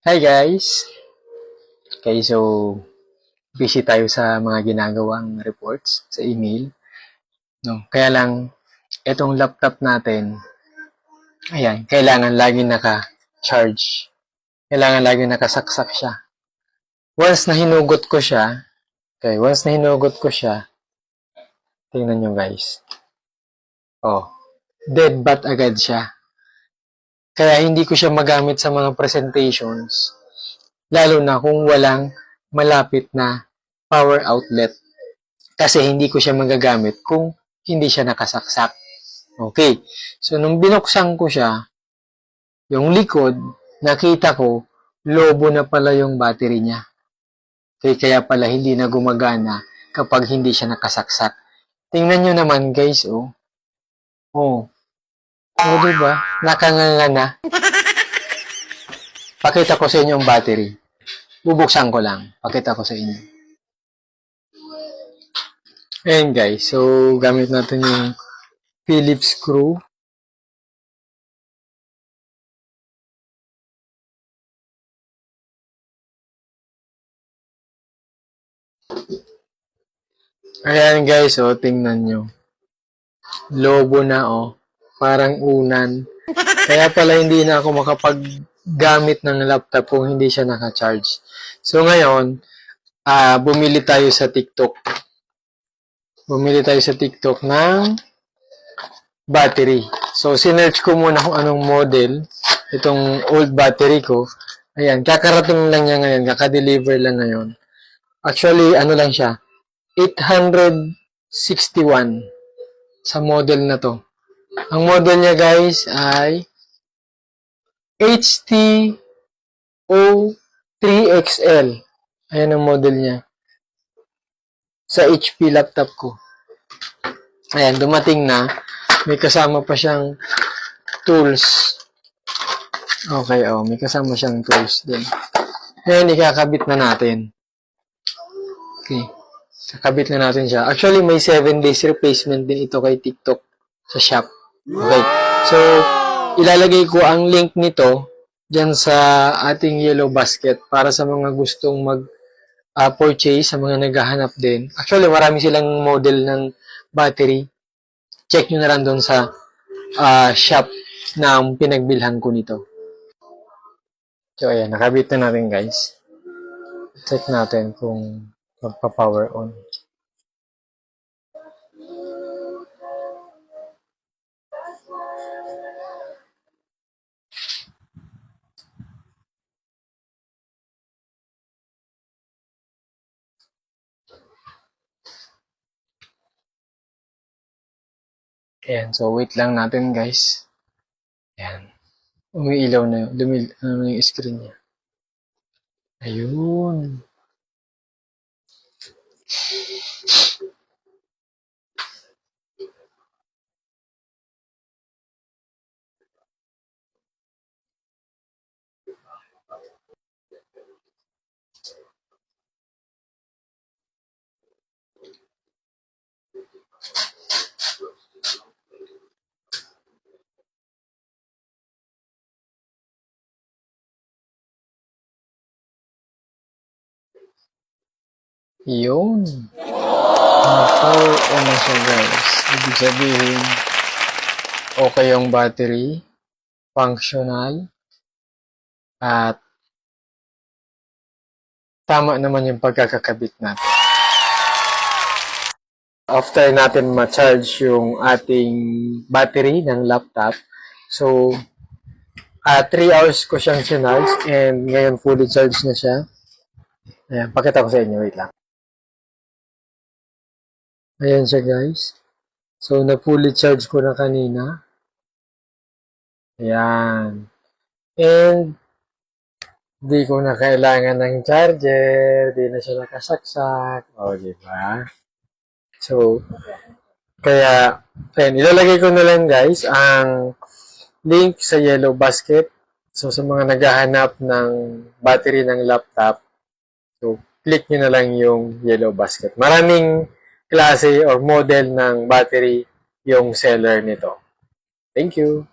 Hi guys! Okay, so busy tayo sa mga ginagawang reports sa email. No? Kaya lang, itong laptop natin, ayan, kailangan laging naka-charge. Kailangan laging nakasaksak siya. Once na hinugot ko siya, tingnan nyo guys. Oh, dead bat agad siya. Kaya hindi ko siya magamit sa mga presentations, lalo na kung walang malapit na power outlet. Kasi hindi ko siya magagamit kung hindi siya nakasaksak. Okay. So, nung binuksan ko siya, yung likod, nakita ko, lobo na pala yung battery niya. Okay, kaya pala hindi na gumagana kapag hindi siya nakasaksak. Tingnan nyo naman, guys, oh. Oh. Oh, diba? Nakanganga na. Pakita ko sa inyo yung battery. Bubuksan ko lang. Pakita ko sa inyo. Ayan, guys. So, gamit natin yung Phillips screw. Ayan guys, oh, tingnan nyo. Lobo na, oh. Parang unan. Kaya pala hindi na ako makapaggamit ng laptop kung hindi siya naka-charge. So ngayon, bumili tayo sa TikTok. Bumili tayo sa TikTok ng battery. So, sinerch ko muna kung anong model. Itong old battery ko. Ayan, kakarating lang niya ngayon. Kaka-deliver lang ngayon. Actually, ano lang siya. 861 sa model na to. Ang model niya guys ay HTO3XL. Ayan ang model niya. Sa HP laptop ko. Ayan, dumating na. May kasama pa siyang tools. Okay, oh, may kasama siyang tools din. Ngayon, ikakabit na natin. Okay. Kakabit na natin siya. Actually, may 7 days replacement din ito kay TikTok sa shop. Okay. So, ilalagay ko ang link nito dyan sa ating yellow basket para sa mga gustong mag-purchase, sa mga naghahanap din. Actually, marami silang model ng battery. Check nyo na lang doon sa shop na pinagbilhan ko nito. So, ayan. Nakabit na natin, guys. Check natin kung magpa-power on. Ayan. So, wait lang natin, guys. Ayan. Umiilaw na yung screen niya. Ayun. Yun. Power on na siya guys. Ibig sabihin, okay yung battery, functional, at tama naman yung pagkakakabit natin. After natin ma-charge yung ating battery ng laptop, so 3 hours ko siyang sinarge and ngayon fully charged na siya. Ayan, pakita ko sa inyo. Wait lang. Ayan siya guys. So, na-fully charge ko na kanina. Ayan. And, di ko na kailangan ng charger. Di na siya nakasaksak. O, diba? So, kaya, ayan, ilalagay ko na lang guys ang link sa yellow basket. So, sa mga naghahanap ng battery ng laptop, so, click nyo na lang yung yellow basket. Maraming klase or model ng battery yung seller nito. Thank you.